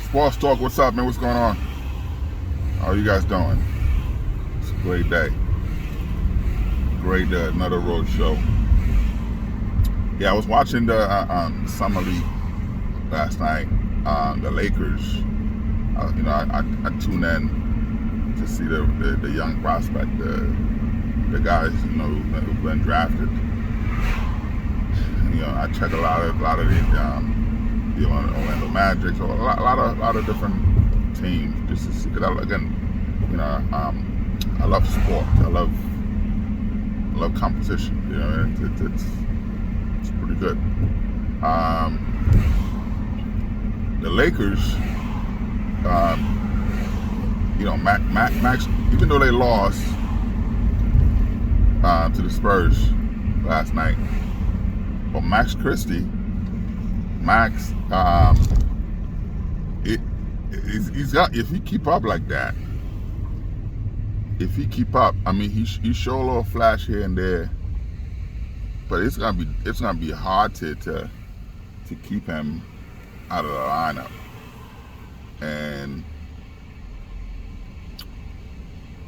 Sports Talk, what's up, man? What's going on? How are you guys doing? It's a great day. Great day, another road show. Yeah, I was watching the Summer League last night. The Lakers. I tune in to see the young prospect, the guys who've been drafted. I check a lot of the Orlando Magic, so a lot of different teams just to see. Because I love sport. I love competition. It's pretty good. The Lakers, Max, even though they lost to the Spurs last night, but Christie, he's got, if he keep up like that, I mean, he show a little flash here and there, but it's gonna be hard to keep him out of the lineup. And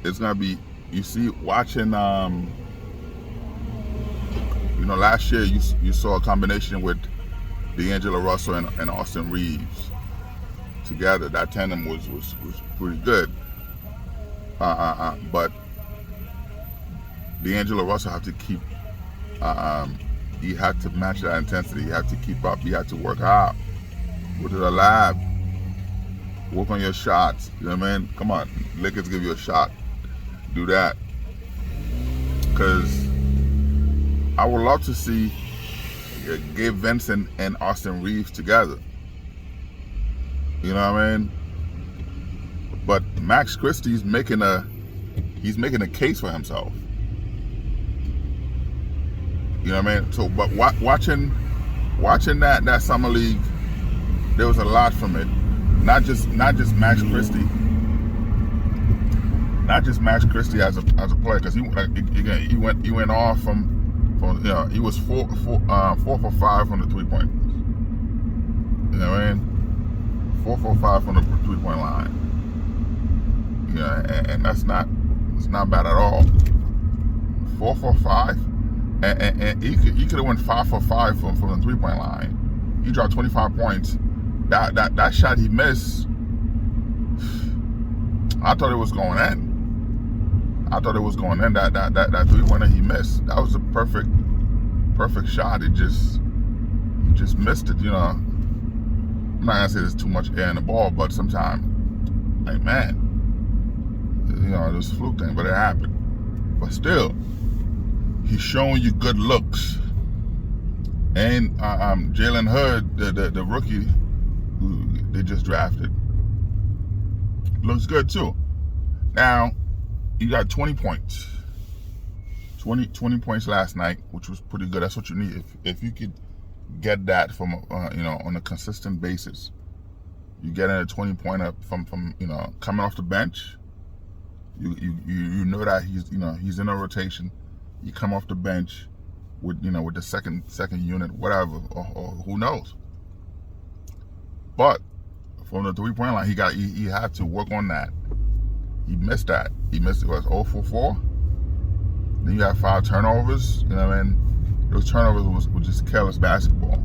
it's gonna be, you see, watching last year you saw a combination with D'Angelo Russell and Austin Reeves together. That tandem was pretty good. But D'Angelo Russell had to keep, he had to match that intensity. He had to keep up. He had to work hard. Go to the lab. Work on your shots. You know what I mean? Come on, Lakers give you a shot. Do that. Because I would love to see Gabe Vincent and Austin Reeves together. You know what I mean? But Max Christie's making a case for himself. You know what I mean? So, but watching that Summer League, there was a lot from it. Not just Max Christie. Not just Max Christie as a player, because he went off from he was 4 for 5 from the 3-point. You know what I mean? 4 for 5 from the 3-point line. And it's not bad at all. 4 for 5, and he could have went 5 for 5 from the 3-point line. He dropped 25 points. That shot he missed, I thought it was going in. That 3-pointer he missed, that was a perfect shot. He just missed it. I'm not gonna say there's too much air in the ball, but sometimes, like, man, this fluke thing, but it happened. But still, he's showing you good looks. And Jalen Hood, the rookie who they just drafted, looks good too. Now, you got 20 points. 20 points last night, which was pretty good. That's what you need. If you could get that from on a consistent basis, you get in a 20-pointer from coming off the bench. You know that he's in a rotation. You come off the bench with the second unit, whatever, or who knows. But from the 3-point line, he had to work on that. He missed that. It was 0 for 4. Then you have 5 turnovers. You know what I mean? Those turnovers were just careless basketball.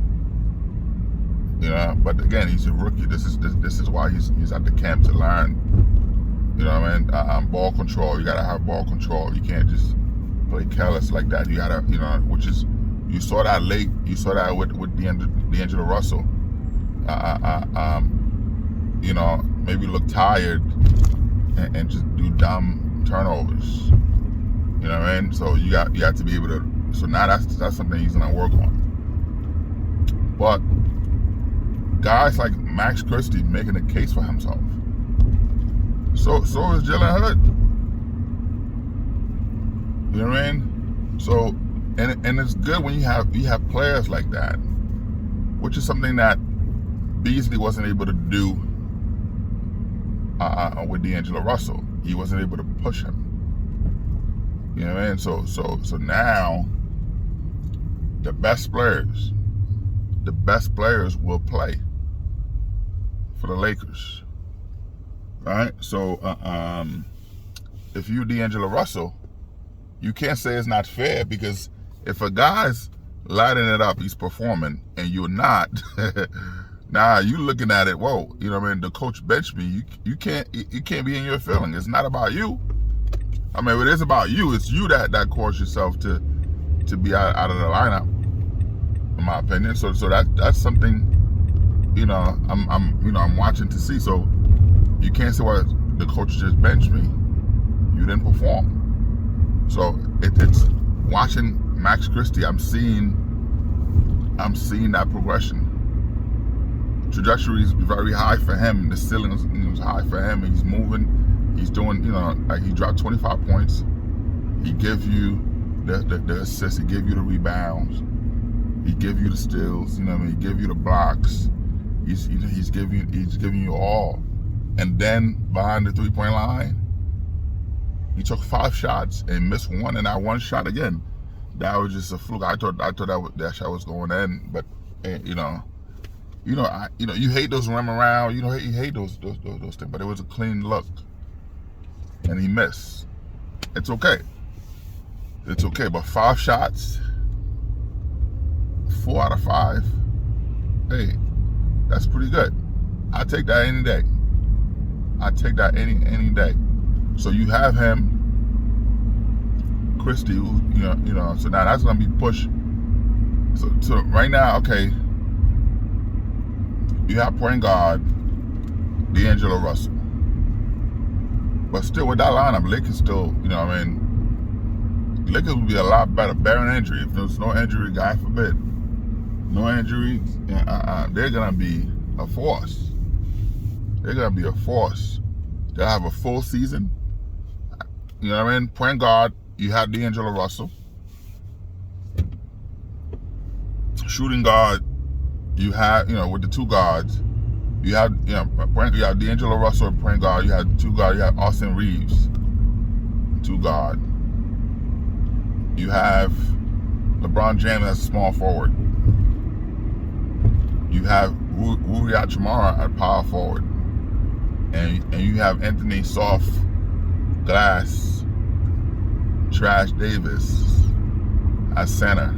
But again, he's a rookie. This is why he's at the camp to learn. You know what I mean? Ball control. You gotta have ball control. You can't just play careless like that. You gotta, which is, you saw that late. You saw that with D'Angelo Russell. Maybe look tired and just do dumb turnovers. You know what I mean? So you have to be able to. So now that's something he's gonna work on. But guys like Max Christie making a case for himself. So is Jalen Hood. You know what I mean? So and it's good when you have players like that, which is something that Beasley wasn't able to do with D'Angelo Russell. He wasn't able to push him. You know what I mean? So now the best players will play for the Lakers. All right. So if you D'Angelo Russell, you can't say it's not fair, because if a guy's lighting it up, he's performing, and you're not, now you looking at it, whoa, you know what I mean? The coach benched me. You can't be in your feeling. It's not about you. I mean, it is about you. It's you that caused yourself to be out of the lineup, in my opinion. So that's something, I'm watching to see. So you can't say, well, the coach just benched me. You didn't perform. So it's watching Max Christie. I'm seeing that progression. Trajectory is very high for him. The ceiling is high for him. He's moving. He's doing, like he dropped 25 points. He gives you the assists. He gives you the rebounds. He gives you the steals. He gives you the blocks. He's giving you all. And then behind the 3-point line, he took 5 shots and missed one, and that one shot again, that was just a fluke. I thought that shot was going in, but you hate those rim around, you hate those things, but it was a clean look, and he missed. It's okay. But 5 shots, 4 out of 5. Hey, that's pretty good. I take that any day. Any day. So you have him, Christie, who, so now that's gonna be pushed. So right now, okay, you have point guard D'Angelo Russell, but still with that lineup, Lakers still, Lakers would be a lot better, barring injury. If there's no injury, God forbid, no injury, they're gonna be a force. They'll have a full season. Point guard, you have D'Angelo Russell. Shooting guard, you have, with the 2 guards, you have, you have D'Angelo Russell at point guard. You have 2 guards. You have Austin Reeves, 2 guard. You have LeBron James as a small forward. You have Rui Hachimura at power forward, and you have Anthony Soft Glass Trash Davis as center.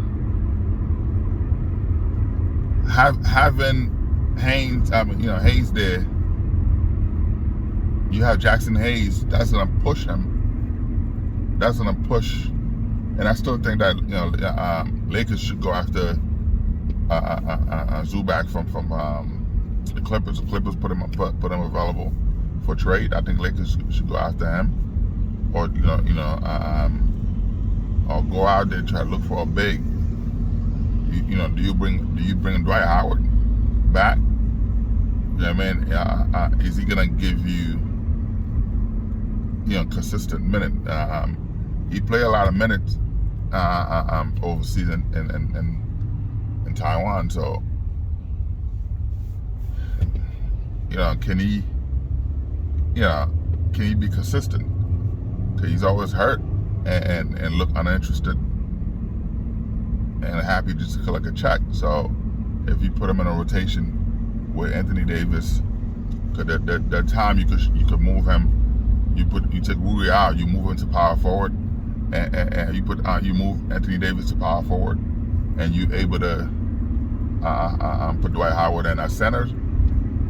Having Hayes there, you have Jackson Hayes. That's gonna push him. And I still think that Lakers should go after Zubac from the Clippers. The Clippers put him available for trade. I think Lakers should go after him, or or go out there and try to look for a big. Do you bring Dwight Howard back? You know what I mean? Is he gonna give you consistent minute? He played a lot of minutes overseas in Taiwan, so can he be consistent? Because he's always hurt and look uninterested and happy just to collect a check. So if you put him in a rotation with Anthony Davis, because the time you could move him, you take Rui out, you move him to power forward, and you move Anthony Davis to power forward, and you able to put Dwight Howard in as center,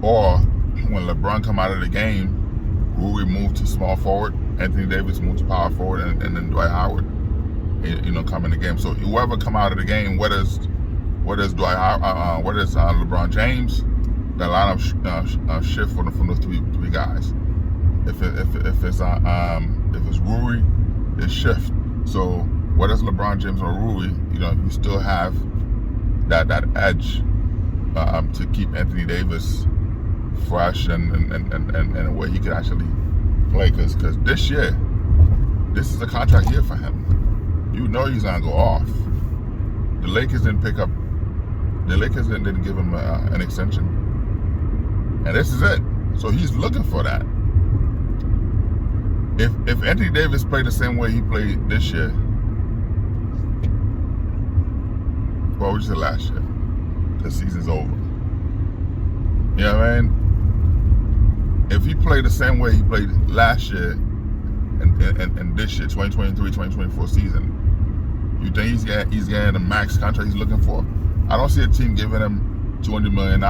or when LeBron come out of the game, Rui move to small forward, Anthony Davis move to power forward, and then Dwight Howard come in the game. So whoever come out of the game, whether it's Dwight Howard, whether it's LeBron James, the lineup shift from the three guys. If it's Rui, it shift. So whether it's LeBron James or Rui, you still have that edge to keep Anthony Davis fresh and where he could actually play. Because this year, this is a contract year for him. He's gonna go off. The Lakers didn't give him an extension, and this is it. So he's looking for that. If Anthony Davis played the same way he played this year, well, we said last year, the season's over. You know what I mean? if he played the same way he played last year and this year, 2023, 2024 season, you think he's getting the max contract he's looking for? I don't see a team giving him $200 million.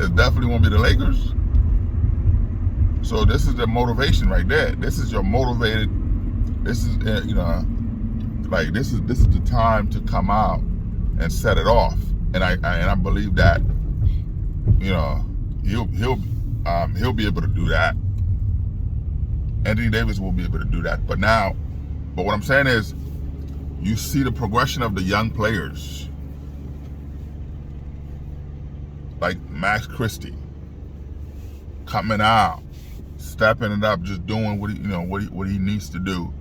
It definitely won't be the Lakers. So this is the motivation right there. This is your motivated. This is like this is the time to come out and set it off. And I believe that he'll be able to do that. Anthony Davis will be able to do that. But what I'm saying is, you see the progression of the young players, like Max Christie, coming out, stepping it up, just doing what he needs to do.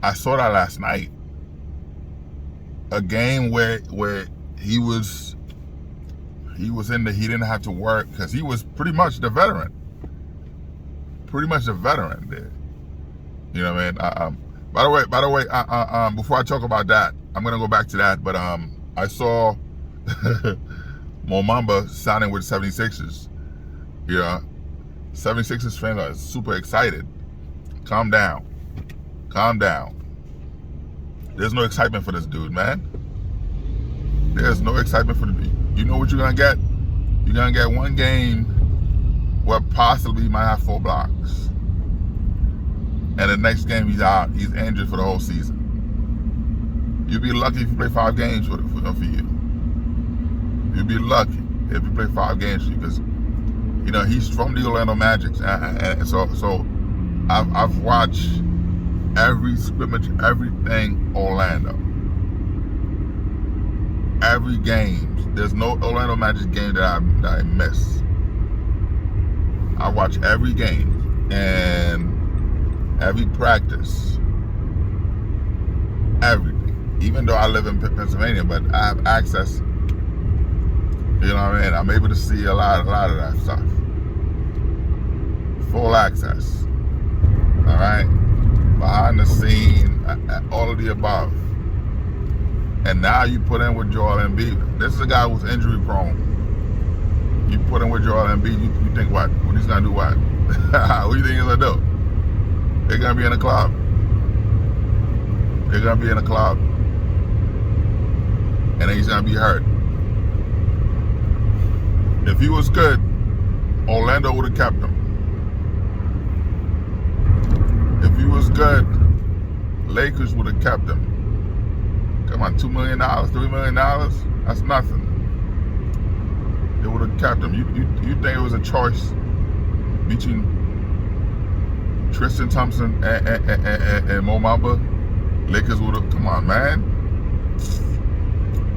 I saw that last night. A game where he was in he didn't have to work because he was pretty much the veteran. Pretty much a veteran there. You know what I mean? By the way, before I talk about that, I'm gonna go back to that. But I saw Mo Bamba signing with 76ers. 76ers fans are super excited. Calm down. There's no excitement for this dude, man. There's no excitement for the dude. You know what you're gonna get? You're gonna get one game where possibly he might have 4 blocks. And the next game he's out, he's injured for the whole season. You'll be lucky if you play 5 games for you. You'll be lucky if you play 5 games for you, because he's from the Orlando Magic, and so I've watched every scrimmage, everything Orlando, every game. There's no Orlando Magic game that I miss. I watch every game and every practice, everything. Even though I live in Pennsylvania, but I have access. You know what I mean? I'm able to see a lot of that stuff. Full access. All right? Behind the scene, all of the above. And now you put in with Joel Embiid. This is a guy who's injury prone. You put in with Joel Embiid, you think what? What he's gonna do what? What do you think he's gonna do? They're gonna be in a club. They're gonna be in a club. And then he's gonna be hurt. If he was good, Orlando would have kept him. If he was good, Lakers would have kept him. Come on, $2 million, $3 million? That's nothing. They would have kept him. You think it was a choice between Tristan Thompson and Mo Bamba? Lakers would have. Come on, man.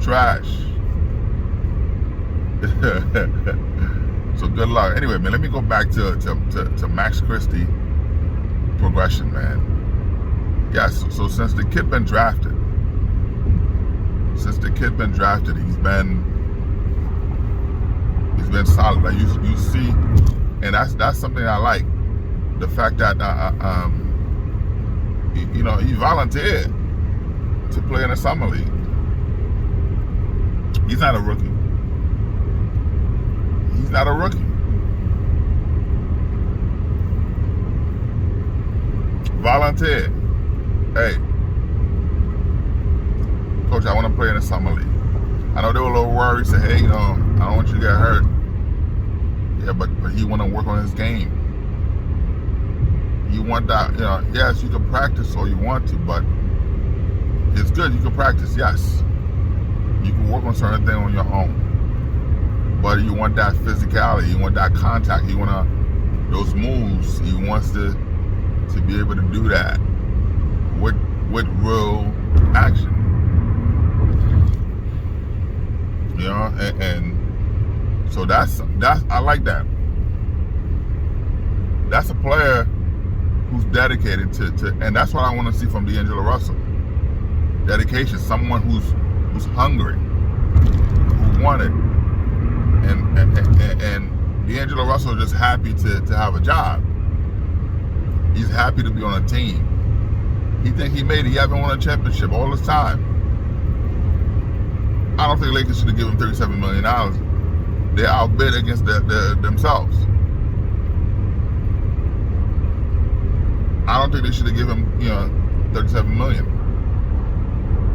Trash. So good luck. Anyway, man, let me go back to Max Christie progression, man. Yeah, so since the kid been drafted, he's been solid. Like you see, and that's something I like. The fact that he volunteered to play in the summer league. He's not a rookie. Volunteer. Hey, coach, I want to play in the summer league. I know they were a little worried. Say, hey, I don't want you to get hurt. Yeah, but he want to work on his game. You want that, yes, you can practice all you want to, but it's good. You can practice, yes. You can work on certain things on your own. But you want that physicality, you want that contact, you want those moves. He wants to be able to do that with real action. And so that's I like that. That's a player who's dedicated to, and that's what I want to see from D'Angelo Russell. Dedication, someone who's hungry, who wanted. And D'Angelo Russell is just happy to have a job. He's happy to be on a team. He think he made it. He haven't won a championship all this time. I don't think Lakers should have given him $37 million. They outbid against themselves. I don't think they should have given him, you know, $37 million.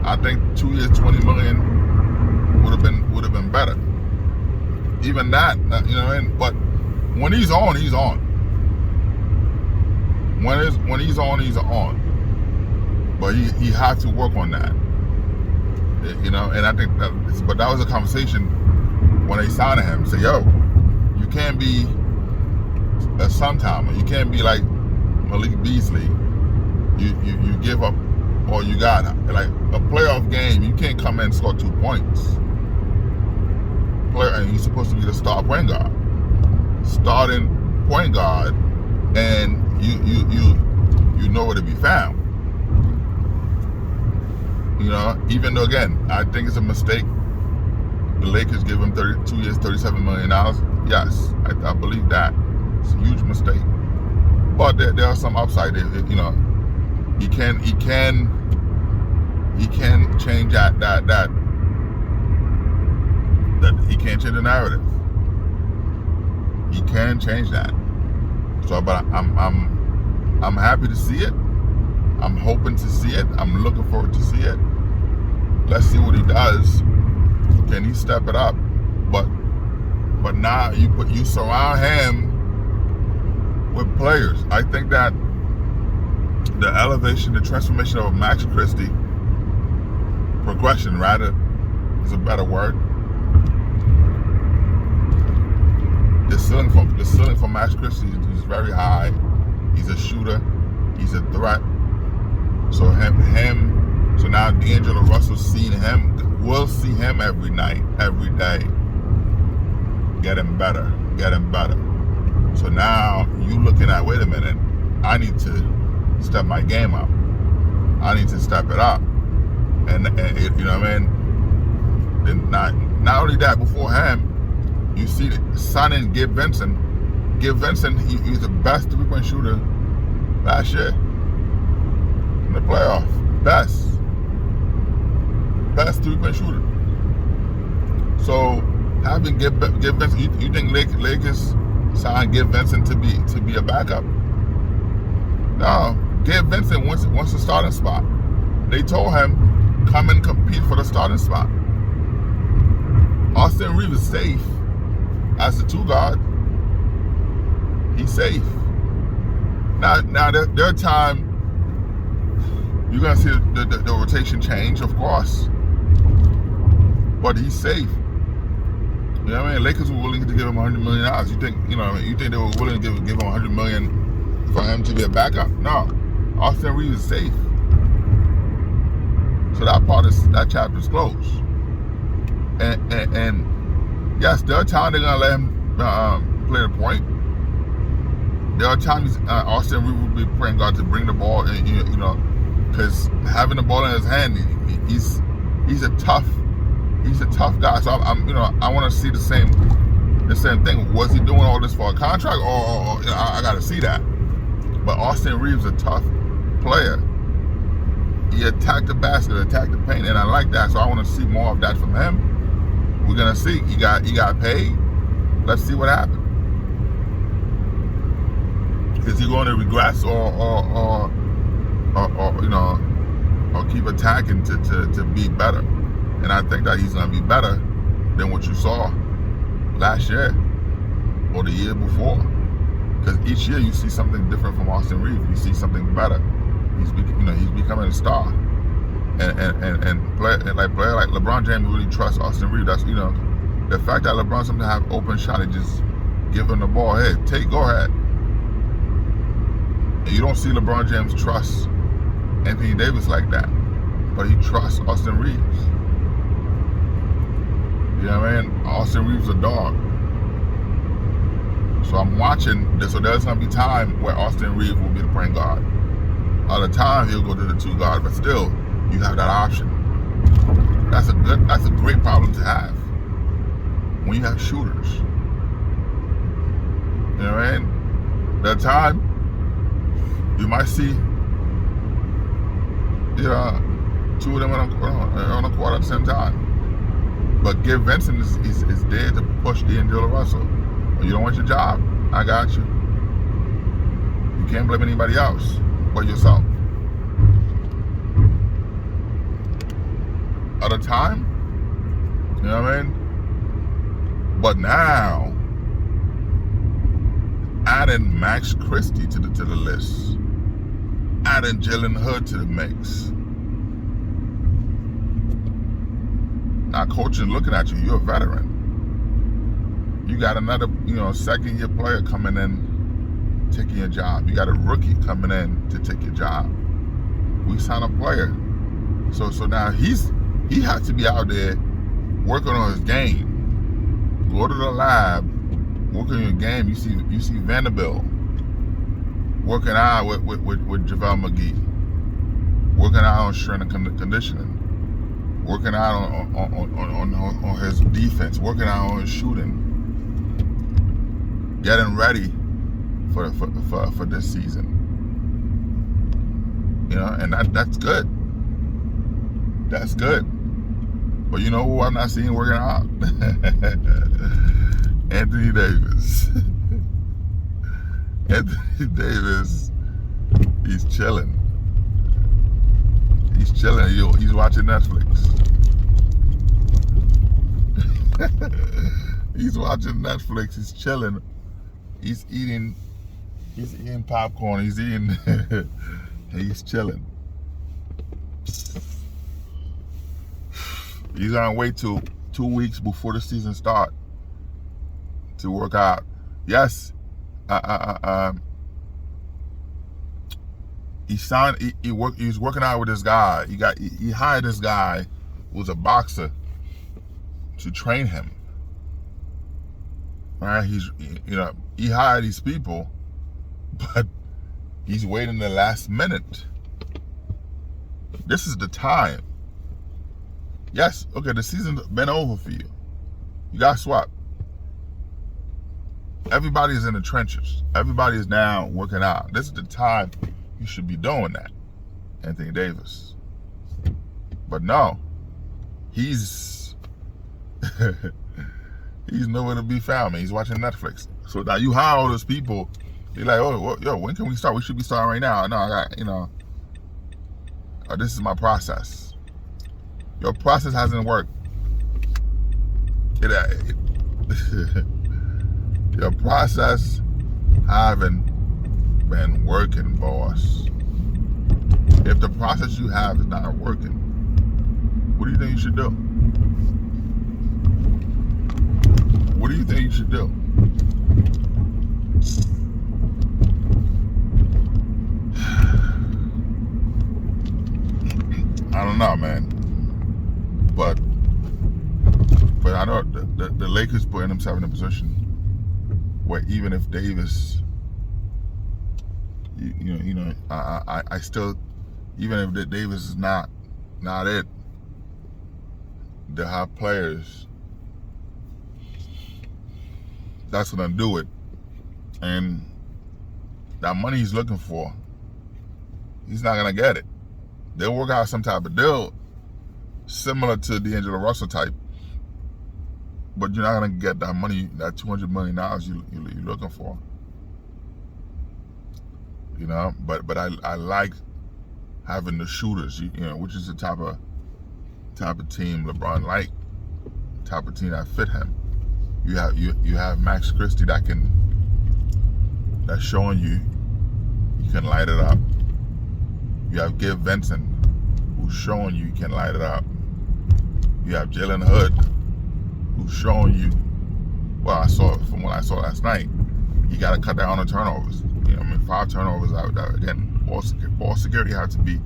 I think 2 years, $20 million would have been better. Even that, you know, but when he's on, he's on. When he's on, he's on. But he had to work on that. You know, and I think but that was a conversation when they signed him. Say, yo, you can't be a sometime. You can't be like Malik Beasley. You give up all you got. Like a playoff game, you can't come in and score 2 points. And you're supposed to be the star point guard, starting point guard, and you know where to be found. You know, even though, again, I think it's a mistake. The Lakers give him 2 years, $37 million. Yes, I believe that. It's a huge mistake. But there are some upside. You know, he can change that he can't change the narrative. He can change that. So, but I'm happy to see it. I'm hoping to see it. I'm looking forward to see it. Let's see what he does. Can he step it up? But now you surround him with players. I think that the elevation, the transformation of Max Christie, progression rather is a better word. The ceiling for Max Christie is very high. He's a shooter. He's a threat. So so now D'Angelo Russell will see him every night, every day. Getting better. So now you looking at, wait a minute, I need to step my game up. I need to step it up. And you know what I mean? And not only that, before him, you see signing Gabe Vincent. Gabe Vincent, he's the best three-point shooter last year in the playoff. Best three-point shooter. So having Gabe Vincent, you think Lakers signed Gabe Vincent to be a backup? No, Gabe Vincent wants a starting spot. They told him, come and compete for the starting spot. Austin Reeves is safe as the 2 guard. He's safe. Now there are times you're gonna see the rotation change, of course, but he's safe. You know what I mean? Lakers were willing to give him $100 million. You think they were willing to give him $100 million for him to be a backup? No, Austin Reeves is safe. So that chapter is closed. And yes, there are times they're gonna let him play the point. There are times Austin Reeves will be praying God to bring the ball, and you know, because having the ball in his hand, he's a tough guy. So I want to see the same thing. Was he doing all this for a contract, or I got to see that? But Austin Reeves is a tough player. He attacked the basket, attacked the paint, and I like that. So I want to see more of that from him. We're gonna see. He got paid. Let's see what happens. Is he going to regress or keep attacking to be better? And I think that he's going to be better than what you saw last year or the year before. Because each year you see something different from Austin Reeves. You see something better. He's becoming a star. And player like LeBron James really trusts Austin Reeves. That's the fact that LeBron sometimes have open shot and just give him the ball. Hey, go ahead. And you don't see LeBron James trust Anthony Davis like that, but he trusts Austin Reeves. You know what I mean? Austin Reeves a dog. So I'm watching this. So there's gonna be time where Austin Reeves will be the point guard. Other time he'll go to the 2 guard, but still you have that option. That's a great problem to have when you have shooters. You know what I mean? That time you might see 2 of them on the court at the same time. But Gabe Vincent is there to push D'Angelo Russell. Or you don't want your job, I got you. You can't blame anybody else but yourself. At a time, you know what I mean? But now, adding Max Christie to the list, adding Jalen Hood to the mix. Now, coaching looking at you, you're a veteran. You got another, second-year player coming in, taking your job. You got a rookie coming in to take your job. We signed a player, so now he has to be out there working on his game. Go to the lab, work on your game. You see Vanderbilt working out with JaVale McGee, working out on strength and conditioning, working out on his defense, working out on his shooting, getting ready for this season. And that's good. That's good. But you know who I'm not seeing working out? Anthony Davis. Anthony Davis, he's chilling. He's chilling. He's watching Netflix. He's watching Netflix. He's chilling. He's eating popcorn. He's eating. He's chilling. He's gonna wait till 2 weeks before the season start to work out. Yes, he signed. He was working out with this guy. He hired this guy who was a boxer to train him. Right? He hired these people, but he's waiting the last minute. This is the time. Yes, okay, the season's been over for you. You got swapped. Everybody is in the trenches. Everybody is now working out. This is the time you should be doing that, Anthony Davis. But no, he's nowhere to be found, man. He's watching Netflix. So now you hire all those people. You're like, when can we start? We should be starting right now. No, I got, this is my process. Your process hasn't worked. Your process haven't been working, boss. If the process you have is not working, what do you think you should do? What do you think you should do? I don't know, man. But I know the Lakers putting themselves in a position where even if Davis, I still, even if Davis is not it, they'll have players that's gonna do it, and that money he's looking for, he's not gonna get it. They'll work out some type of deal similar to D'Angelo Russell type, but you're not gonna get that money, that $200 million you're looking for. But I like having the shooters, which is the type of team LeBron like, type of team that fit him. You have Max Christie that's showing you can light it up. You have Gabe Vincent who's showing you can light it up. You have Jalen Hood who's showing you, well, from what I saw last night, you got to cut down on the turnovers. 5 turnovers out. Again, ball security had to be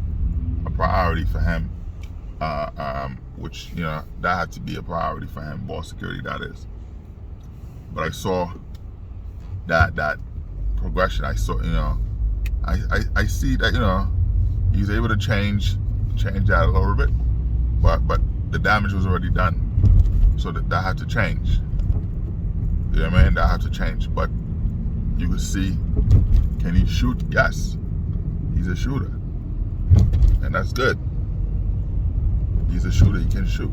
a priority for him, which, that had to be a priority for him, ball security, that is. But I saw that progression. I saw, I see that, he was able to change that a little bit, but the damage was already done. So that had to change. You know what I mean? That had to change. But you can see, can he shoot? Yes. He's a shooter. And that's good. He's a shooter. He can shoot.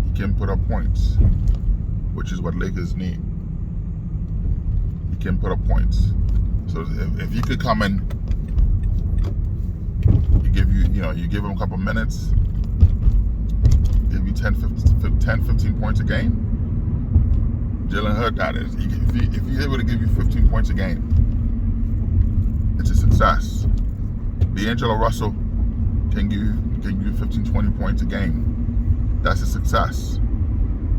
He can put up points. which is what Lakers need. He can put up points. So if you could come in, you give him a couple minutes, give you 10, 15 points a game. Jalen Hood, that is. If he's able to give you 15 points a game, it's a success. D'Angelo Russell can give you 15, 20 points a game. That's a success.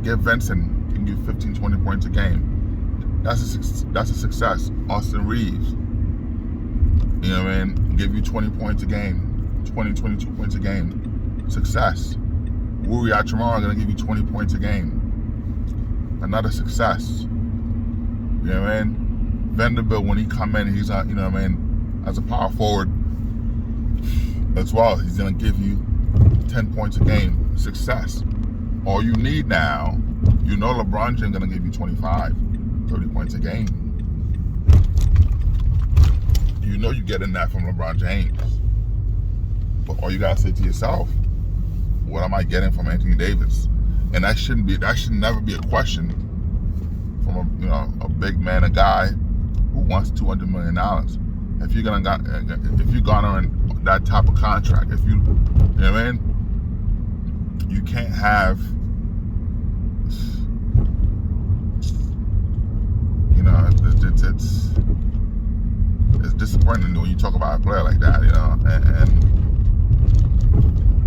Gabe Vincent can give you 15, 20 points a game. That's a success. Austin Reeves, you know what I mean? Give you 20 points a game, 20, 22 points a game. Success. Wuri Achimara gonna give you 20 points a game. Another success. You know what I mean? Vanderbilt, when he come in, he's you know what I mean, as a power forward as well, he's gonna give you 10 points a game. Success. All you need now, you know LeBron James gonna give you 25, 30 points a game. You know you're getting that from LeBron James. But all you gotta say to yourself, what am I getting from Anthony Davis? And that should never be a question from a big man, a guy who wants $200 million. If you're garnering that type of contract, you know what I mean? You can't have, it's disappointing when you talk about a player like that,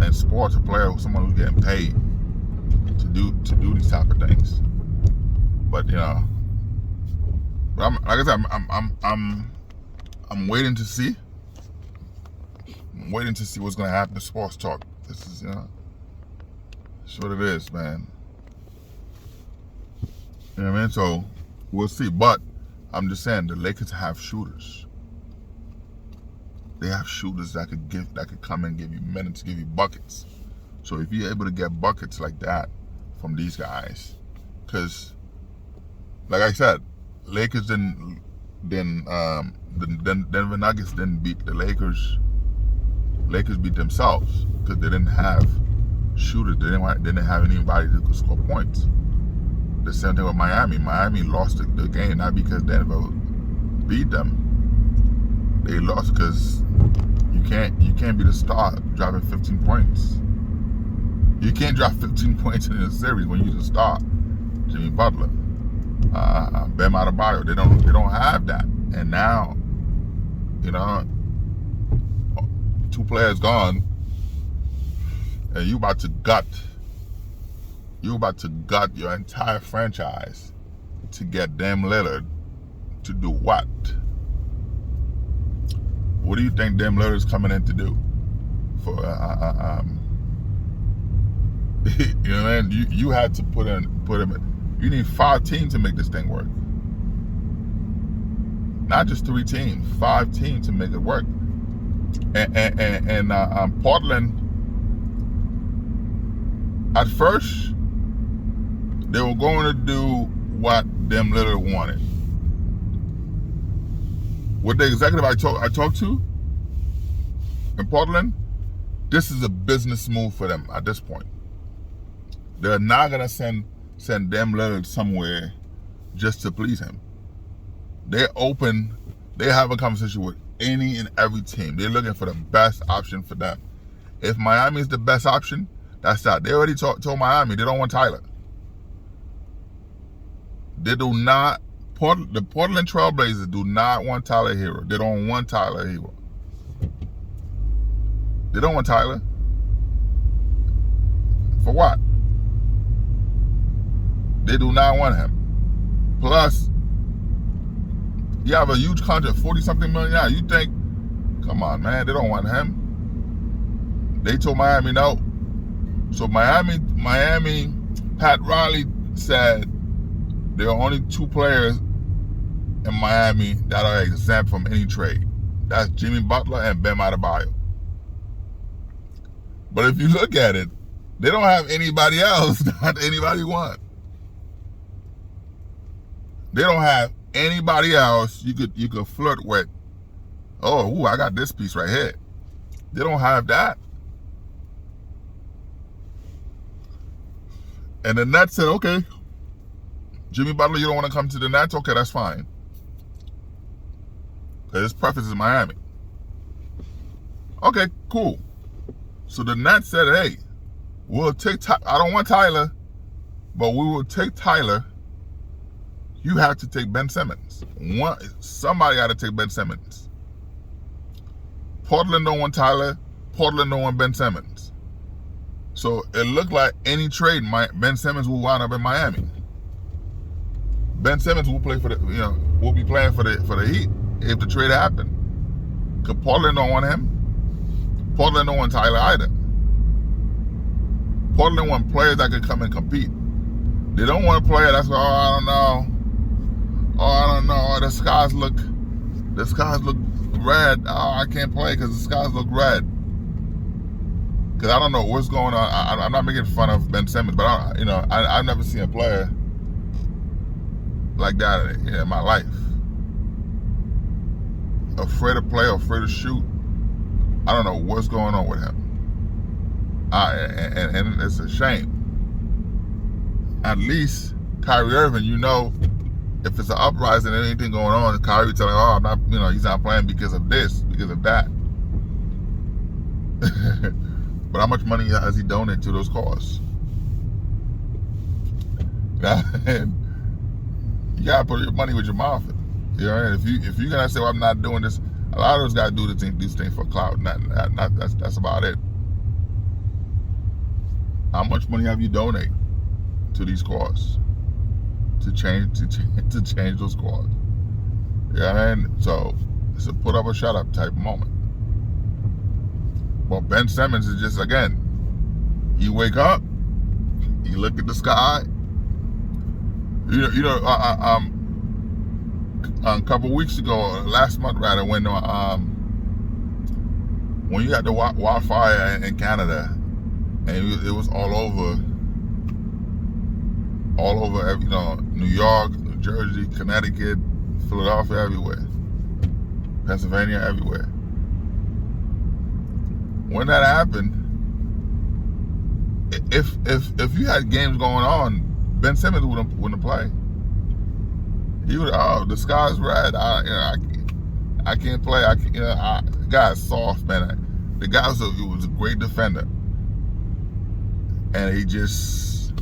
and sports, a player, someone who's getting paid to do these type of things. But like I said, I'm waiting to see. I'm waiting to see what's gonna happen to sports talk. This is it's what it is, man. You know what I mean? So we'll see. But I'm just saying, the Lakers have shooters. They have shooters that could come and give you minutes, give you buckets. So if you're able to get buckets like that from these guys, because like I said, Lakers the Denver Nuggets didn't beat the Lakers. Lakers beat themselves because they didn't have shooters. They didn't have anybody that could score points. The same thing with Miami. Miami lost the game not because Denver beat them. They lost because you can't be the star dropping 15 points. You can't drop 15 points in a series when you're the star. Jimmy Butler, Bam Adebayo, they don't have that. And now, two players gone, and you about to gut your entire franchise to get Dame Lillard to do what? What do you think Dame Lillard is coming in to do? For you know what I mean? You had to put him in. You need 5 teams to make this thing work. Not just 3 teams, 5 teams to make it work. And Portland, at first, they were going to do what Dame Lillard wanted. With the executive I talked to in Portland, this is a business move for them at this point. They're not gonna send Dame Lillard somewhere just to please him. They're open. They have a conversation with any and every team. They're looking for the best option for them. If Miami is the best option, that's that. They already told Miami they don't want Tyler. They do not. The Portland Trailblazers do not want Tyler Hero. They don't want Tyler Hero. They don't want Tyler. For what? They do not want him. Plus, you have a huge contract, 40-something million. You think, come on, man, they don't want him. They told Miami no. So Miami, Pat Riley said there are only 2 players in Miami that are exempt from any trade. That's Jimmy Butler and Bam Adebayo. But if you look at it, they don't have anybody else that anybody wants. They don't have anybody else you could flirt with. Oh, I got this piece right here. They don't have that. And the Nets said, okay, Jimmy Butler, you don't want to come to the Nets? Okay, that's fine. Because his preference is Miami. Okay, cool. So the Nets said, hey, we'll take I don't want Tyler, but we will take Tyler. You have to take Ben Simmons. Somebody got to take Ben Simmons. Portland don't want Tyler. Portland don't want Ben Simmons. So it looked like any trade, Ben Simmons will wind up in Miami. Ben Simmons will play for will be playing for the Heat if the trade happened. Because Portland don't want him. Portland don't want Tyler either. Portland want players that can come and compete. They don't want a player that's I don't know. The skies look red. I can't play because the skies look red. Because I don't know what's going on. I'm not making fun of Ben Simmons, but I've never seen a player like that in my life. Afraid to play, afraid to shoot. I don't know what's going on with him. And it's a shame. At least Kyrie Irving, if it's an uprising and anything going on, Kyrie telling, I'm not, he's not playing because of this, because of that. But how much money has he donated to those causes? You gotta put your money with your mouth. If you're gonna say, I'm not doing this, a lot of those guys do these things for clout. That's about it. How much money have you donated to these causes to change those causes? So it's a put up or shut up type moment. Well, Ben Simmons is just, again, you wake up, you look at the sky. A couple weeks ago, last month rather, when you had the wildfire in Canada, and it was all over, New York, New Jersey, Connecticut, Philadelphia, everywhere, Pennsylvania, everywhere. When that happened, if you had games going on, Ben Simmons wouldn't play. He would, the sky's red. I can't play. The guy's soft, man. The guy was a great defender, and he just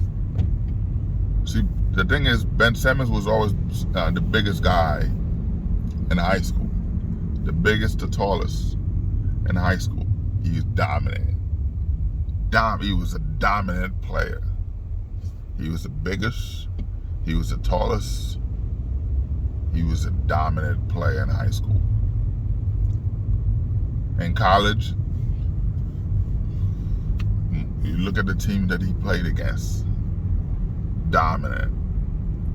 the thing is, Ben Simmons was always the biggest guy in high school, the biggest, the tallest in high school. He was dominant. He was a dominant player. He was the biggest. He was the tallest. He was a dominant player in high school. In college, you look at the team that he played against. Dominant.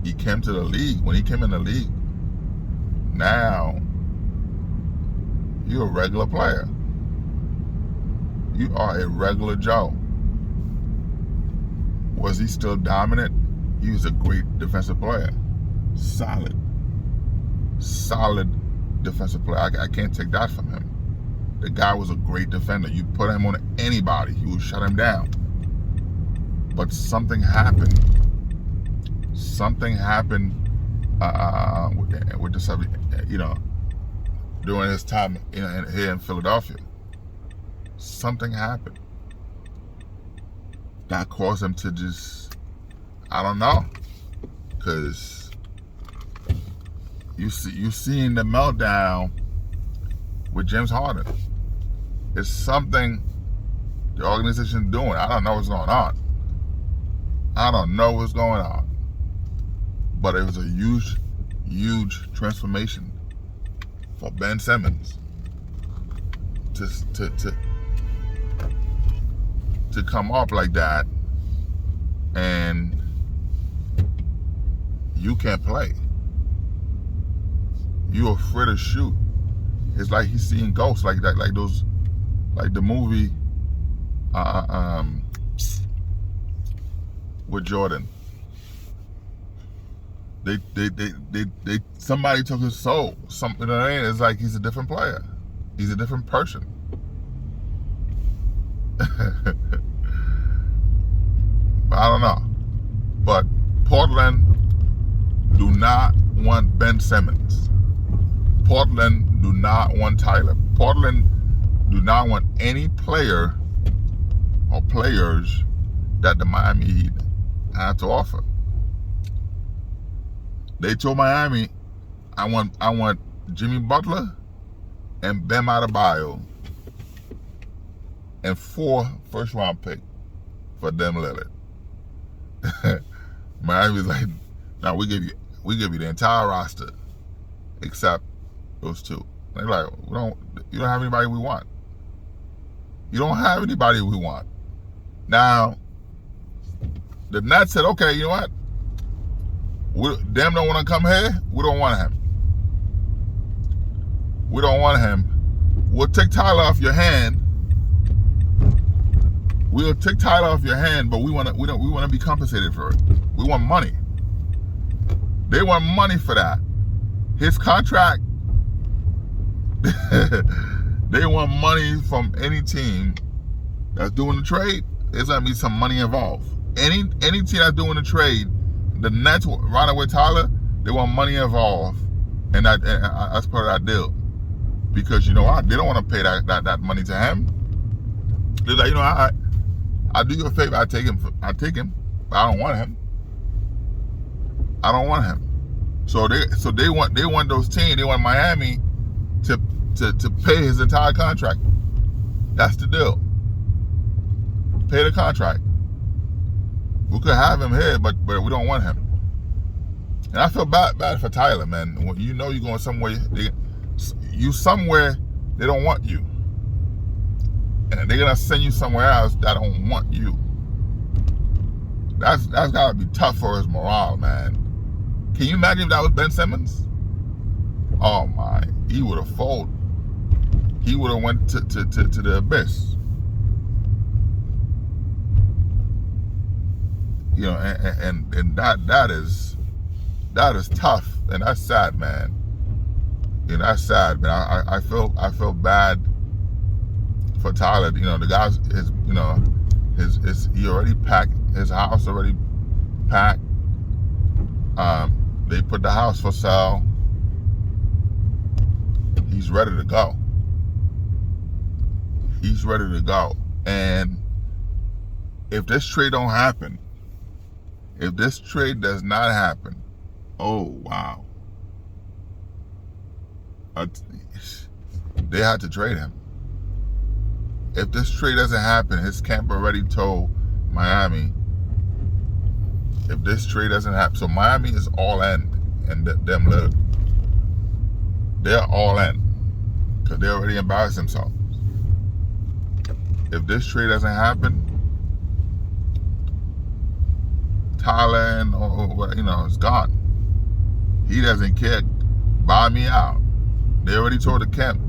He came to the league. When he came in the league, now you're a regular player. You are a regular Joe. Was he still dominant? He was a great defensive player. Solid defensive player. I can't take that from him. The guy was a great defender. You put him on anybody, he would shut him down. But something happened. Something happened with this, during his time here in Philadelphia. Something happened that caused him to just, I don't know, because you seeing the meltdown with James Harden. It's something the organization is doing. I don't know what's going on. But it was a huge transformation for Ben Simmons to come up like that, and you can't play. You're afraid to shoot. It's like he's seeing ghosts, like that, like the movie with Jordan. They somebody took his soul. It's like he's a different player. He's a different person. I don't know. But Portland do not want Ben Simmons. Portland do not want Tyler. Portland do not want any player or players that the Miami Heat have to offer. They told Miami, I want Jimmy Butler and Bam Adebayo and 4 first-round picks for Dame Lillard. Miami's like, no, we give you the entire roster except those 2. They're like, you don't have anybody we want. You don't have anybody we want. Now, the Nets said, okay, you know what? Them don't want to come here. We don't want him. We don't want him. We'll take Tyler off your hand. We'll take Tyler off your hand, but we want to be compensated for it. We want money. They want money for that. His contract. They want money from any team that's doing the trade. There's gonna be some money involved. Any team that's doing the trade, the Nets right away, Tyler, they want money involved, and that's part of that deal. Because you know what? They don't want to pay that money to him. They're like, you know, I do you a favor. I take him, but I don't want him. I don't want him. So they want those teams. They want Miami to pay his entire contract. That's the deal. Pay the contract. We could have him here, but we don't want him. And I feel bad for Tyler, man. When you know you're going somewhere, somewhere they don't want you, and they're gonna send you somewhere else that don't want you. That's gotta be tough for his morale, man. Can you imagine if that was Ben Simmons? Oh my, he would have folded. He would have went to the abyss. You know, and that is tough, and that's sad, man. You know, that's sad, man. I feel bad for Tyler. You know, the guys, he already packed his house, already packed. They put the house for sale. He's ready to go. He's ready to go. And if this trade don't happen, if this trade does not happen, oh wow. They had to trade him. If this trade doesn't happen, his camp already told Miami, if this trade doesn't happen, so Miami is all in, and them Lillard, they're all in, because they already embarrassed themselves. If this trade doesn't happen, Tyler is gone. He doesn't care. Buy me out. They already told the camp,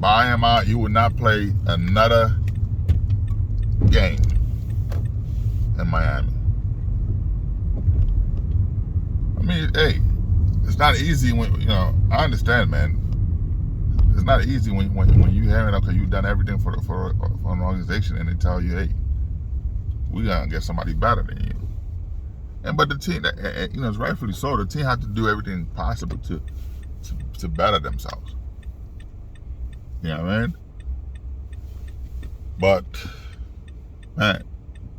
buy him out. You will not play another game in Miami. I mean, hey, it's not easy when, I understand, man. It's not easy when you hear it, okay, you've done everything for an organization, and they tell you, hey, we gotta get somebody better than you. But the team, it's rightfully so. The team had to do everything possible to better themselves. You know what I mean?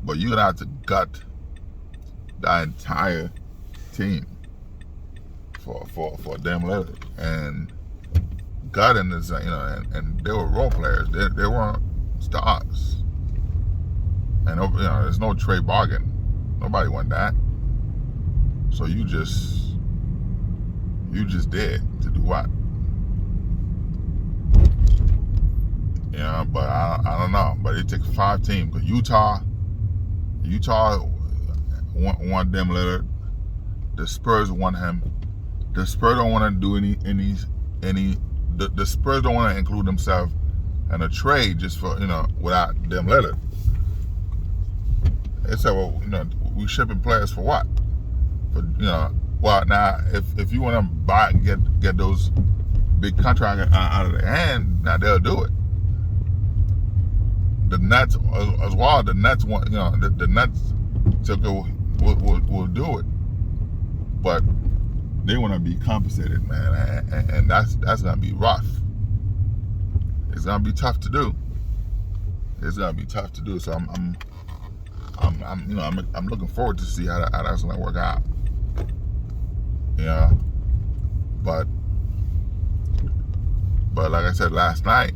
But you're gonna have to gut the entire team for Dame Lillard, and gutting is, and they were role players. They weren't stars, and there's no trade bargain. Nobody won that. So you just did to do what? But I don't know. But it took 5 teams, because Utah want Dame Lillard. The Spurs want him. The Spurs don't want to do any. The Spurs don't want to include themselves in a trade just for without Dame Lillard. They said, well, we shipping players for what? For well, now if you want to buy and get those big contracts out of their hand, now they'll do it. The Nets as well. The Nets want the Nets will do it, but they want to be compensated, man, and that's gonna be rough. It's gonna be tough to do. It's gonna be tough to do. So I'm looking forward to see how that's gonna work out. You know, but like I said last night,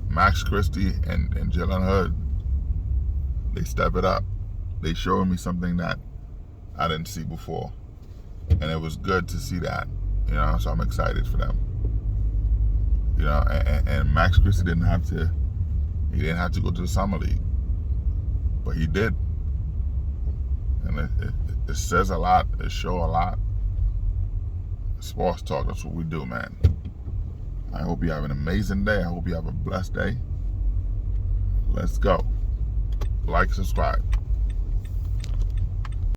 Max Christie and Jalen Hood, they step it up. They showed me something that I didn't see before, and it was good to see that. You know, so I'm excited for them. You know, and Max Christie didn't have to go to the summer league, but he did, and it says a lot. It shows a lot. Sports talk, that's what we do, man. I hope you have an amazing day. I hope you have a blessed day. Let's go. Like, subscribe.